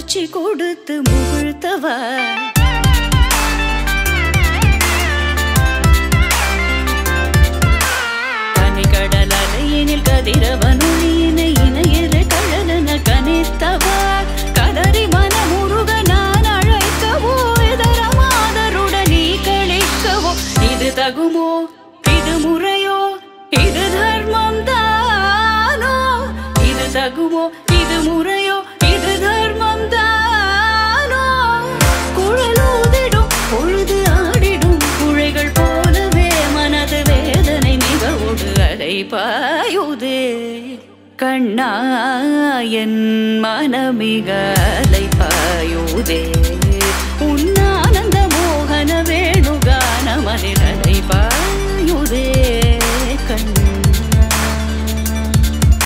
காட்சி கொடுத்து முகிழ்த்தவா கனிகடல் அலையினில் கதிரவனொளியினை இணையற கழலன கனித்தவா கதறி மனமுருக நான் அழைக்கவோ இதர மாதருடன் நீ கழிக்கவோ இது தகுமோ இது முறையோ இது தர்மம் தானோ இது தகுமோ இது முறையோ இது தர்மம் தானோ குழலூதிடும் பொழுது ஆடிடும் குழைகள் போலவே மனது வேதனை மிகவோடு அலை பாயுதே கண்ணா என் மனமிக அலை பாயுதே